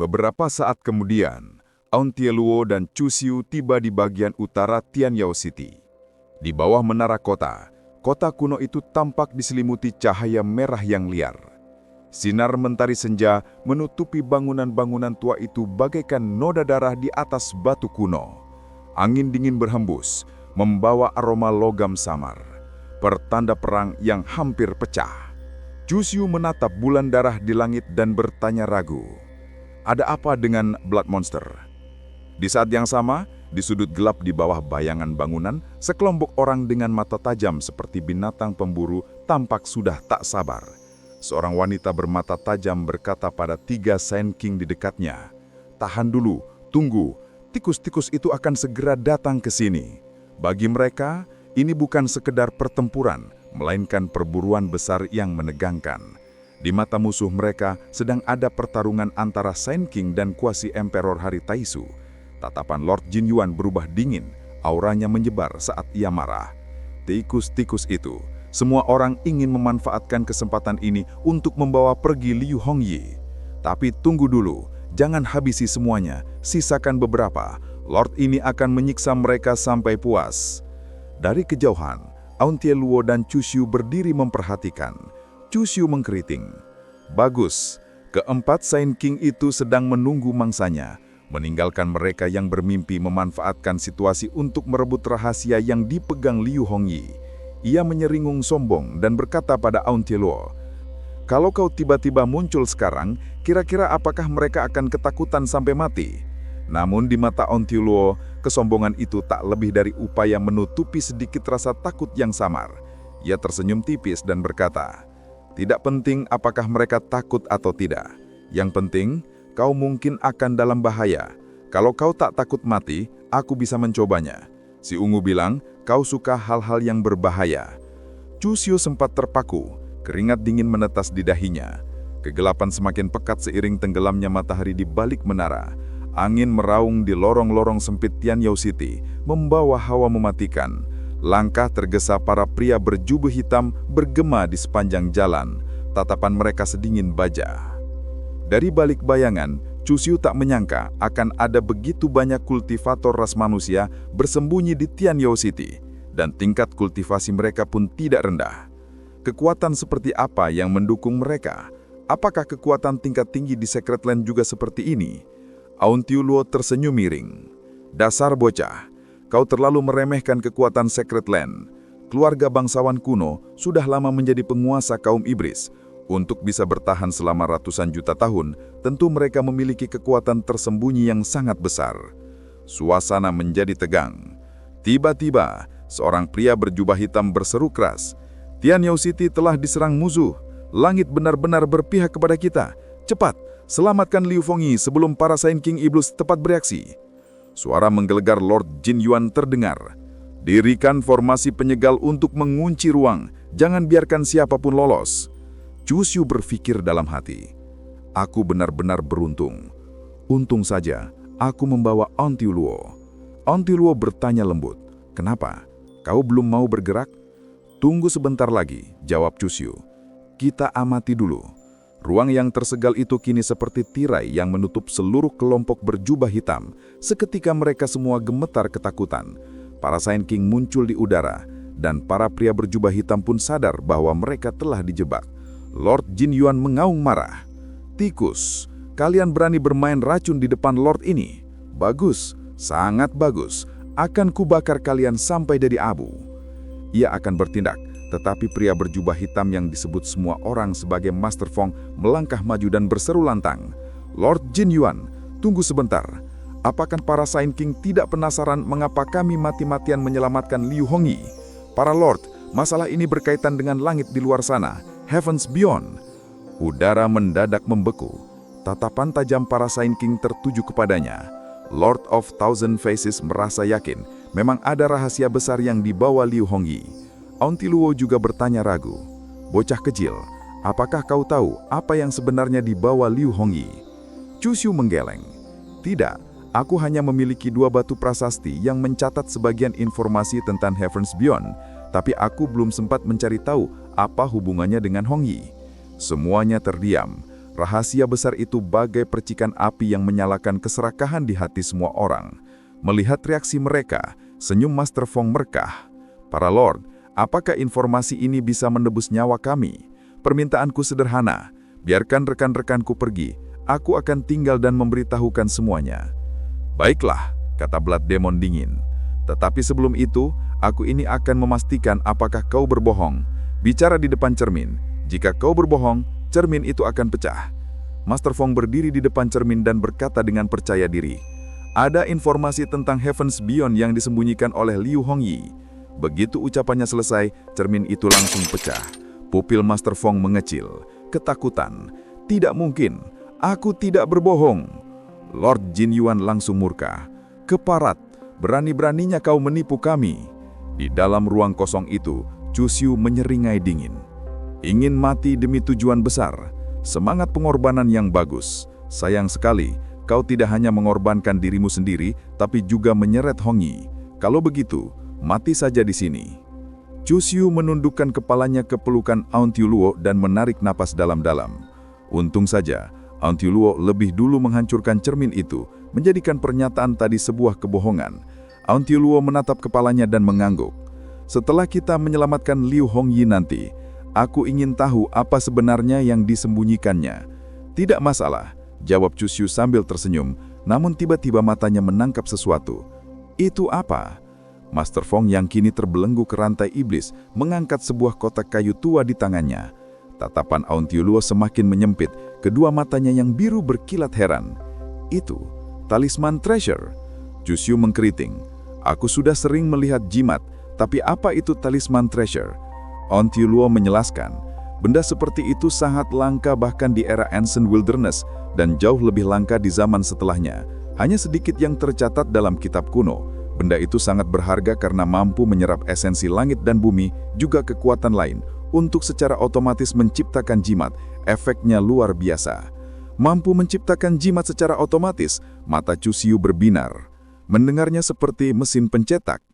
Beberapa saat kemudian, Auntie dan Chu Xiu tiba di bagian utara Tianyao City. Di bawah menara kota, kota kuno itu tampak diselimuti cahaya merah yang liar. Sinar mentari senja menutupi bangunan-bangunan tua itu bagaikan noda darah di atas batu kuno. Angin dingin berhembus, membawa aroma logam samar, pertanda perang yang hampir pecah. Chu Xiu menatap bulan darah di langit dan bertanya ragu. Ada apa dengan Blood Monster? Di saat yang sama, di sudut gelap di bawah bayangan bangunan, sekelompok orang dengan mata tajam seperti binatang pemburu tampak sudah tak sabar. Seorang wanita bermata tajam berkata pada 3 Sand King di dekatnya, "Tahan dulu, tunggu, tikus-tikus itu akan segera datang ke sini." Bagi mereka, ini bukan sekedar pertempuran, melainkan perburuan besar yang menegangkan. Di mata musuh mereka sedang ada pertarungan antara Sand King dan kuasi Emperor Hari Taisu. Tatapan Lord Jin Yuan berubah dingin, auranya menyebar saat ia marah. Tikus-tikus itu, semua orang ingin memanfaatkan kesempatan ini untuk membawa pergi Liu Hongyi. Tapi tunggu dulu, jangan habisi semuanya, sisakan beberapa. Lord ini akan menyiksa mereka sampai puas. Dari kejauhan, Auntie Luo dan Chu Xiu berdiri memperhatikan. Chu Xiu mengkeriting. Bagus, keempat Sand King itu sedang menunggu mangsanya, meninggalkan mereka yang bermimpi memanfaatkan situasi untuk merebut rahasia yang dipegang Liu Hongyi. Ia menyeringung sombong dan berkata pada Auntie Luo, "Kalau kau tiba-tiba muncul sekarang, kira-kira apakah mereka akan ketakutan sampai mati?" Namun di mata Auntie Luo, kesombongan itu tak lebih dari upaya menutupi sedikit rasa takut yang samar. Ia tersenyum tipis dan berkata, "Tidak penting apakah mereka takut atau tidak. Yang penting, kau mungkin akan dalam bahaya. Kalau kau tak takut mati, aku bisa mencobanya." Si ungu bilang, "Kau suka hal-hal yang berbahaya." Chu Xiu sempat terpaku, keringat dingin menetas di dahinya. Kegelapan semakin pekat seiring tenggelamnya matahari di balik menara. Angin meraung di lorong-lorong sempit Tianyao City, membawa hawa mematikan. Langkah tergesa para pria berjubah hitam bergema di sepanjang jalan. Tatapan mereka sedingin baja. Dari balik bayangan, Chu Xiu tak menyangka akan ada begitu banyak kultivator ras manusia bersembunyi di Tianyao City, dan tingkat kultivasi mereka pun tidak rendah. Kekuatan seperti apa yang mendukung mereka? Apakah kekuatan tingkat tinggi di Secret Land juga seperti ini? Auntie Luo tersenyum miring. "Dasar bocah, kau terlalu meremehkan kekuatan Secret Land. Keluarga bangsawan kuno sudah lama menjadi penguasa kaum iblis. Untuk bisa bertahan selama ratusan juta tahun, tentu mereka memiliki kekuatan tersembunyi yang sangat besar." Suasana menjadi tegang. Tiba-tiba, seorang pria berjubah hitam berseru keras, "Tianyao City telah diserang musuh. Langit benar-benar berpihak kepada kita. Cepat, selamatkan Liu Hongyi sebelum para Sand King Iblis tepat bereaksi." Suara menggelegar Lord Jin Yuan terdengar. "Dirikan formasi penyegal untuk mengunci ruang. Jangan biarkan siapapun lolos." Chu Xiu berpikir dalam hati, "Aku benar-benar beruntung. Untung saja aku membawa Auntie Luo." Auntie Luo bertanya lembut, "Kenapa? Kau belum mau bergerak?" "Tunggu sebentar lagi," jawab Chu Xiu. "Kita amati dulu." Ruang yang tersegal itu kini seperti tirai yang menutup seluruh kelompok berjubah hitam. Seketika mereka semua gemetar ketakutan. Para Sand King muncul di udara, dan para pria berjubah hitam pun sadar bahwa mereka telah dijebak. Lord Jin Yuan mengaung marah. "Tikus, kalian berani bermain racun di depan Lord ini? Bagus, sangat bagus. Akan kubakar kalian sampai jadi abu." Ia akan bertindak. Tetapi pria berjubah hitam yang disebut semua orang sebagai Master Fong melangkah maju dan berseru lantang, "Lord Jin Yuan, tunggu sebentar. Apakah para Sand King tidak penasaran mengapa kami mati-matian menyelamatkan Liu Hongyi? Para Lord, masalah ini berkaitan dengan langit di luar sana, Heavens Beyond." Udara mendadak membeku. Tatapan tajam para Sand King tertuju kepadanya. Lord of Thousand Faces merasa yakin memang ada rahasia besar yang dibawa Liu Hongyi. Auntie Luo juga bertanya ragu, "Bocah kecil, apakah kau tahu apa yang sebenarnya dibawa Liu Hongyi?" Chu Xiu menggeleng. "Tidak, aku hanya memiliki 2 batu prasasti yang mencatat sebagian informasi tentang Heavens Beyond, tapi aku belum sempat mencari tahu apa hubungannya dengan Hongyi." Semuanya terdiam. Rahasia besar itu bagai percikan api yang menyalakan keserakahan di hati semua orang. Melihat reaksi mereka, senyum Master Fong merkah. Para Lord, apakah informasi ini bisa menebus nyawa kami? Permintaanku sederhana, biarkan rekan-rekanku pergi. Aku akan tinggal dan memberitahukan semuanya. Baiklah, kata Blood Demon dingin. Tetapi sebelum itu, aku ini akan memastikan apakah kau berbohong. Bicara di depan cermin. Jika kau berbohong, cermin itu akan pecah. Master Fong berdiri di depan cermin dan berkata dengan percaya diri. Ada informasi tentang Heavens Beyond yang disembunyikan oleh Liu Hongyi. Begitu ucapannya selesai, cermin itu langsung pecah. Pupil Master Fong mengecil. Ketakutan. Tidak mungkin. Aku tidak berbohong. Lord Jin Yuan langsung murka. Keparat. Berani-beraninya kau menipu kami. Di dalam ruang kosong itu, Chu Xiu menyeringai dingin. Ingin mati demi tujuan besar, semangat pengorbanan yang bagus. Sayang sekali, kau tidak hanya mengorbankan dirimu sendiri, tapi juga menyeret Hongyi. Kalau begitu, mati saja di sini. Chu Xiu menundukkan kepalanya ke pelukan Aun Tiuluo dan menarik napas dalam-dalam. Untung saja, Aun Tiuluo lebih dulu menghancurkan cermin itu, menjadikan pernyataan tadi sebuah kebohongan. Aun Tiuluo menatap kepalanya dan mengangguk. Setelah kita menyelamatkan Liu Hongyi nanti, aku ingin tahu apa sebenarnya yang disembunyikannya. Tidak masalah, jawab Chu Xiu sambil tersenyum, namun tiba-tiba matanya menangkap sesuatu. Itu apa? Master Fong yang kini terbelenggu ke rantai iblis mengangkat sebuah kotak kayu tua di tangannya. Tatapan Aun Tiuluo semakin menyempit, kedua matanya yang biru berkilat heran. Itu, talisman treasure. Chu Xiu mengkeriting. Aku sudah sering melihat jimat, tapi apa itu talisman treasure? Aun Tiuluo menjelaskan, benda seperti itu sangat langka bahkan di era Ancient Wilderness dan jauh lebih langka di zaman setelahnya. Hanya sedikit yang tercatat dalam kitab kuno. Benda itu sangat berharga karena mampu menyerap esensi langit dan bumi, juga kekuatan lain. Untuk secara otomatis menciptakan jimat, efeknya luar biasa. Mampu menciptakan jimat secara otomatis, mata Chu Xiu berbinar. Mendengarnya seperti mesin pencetak.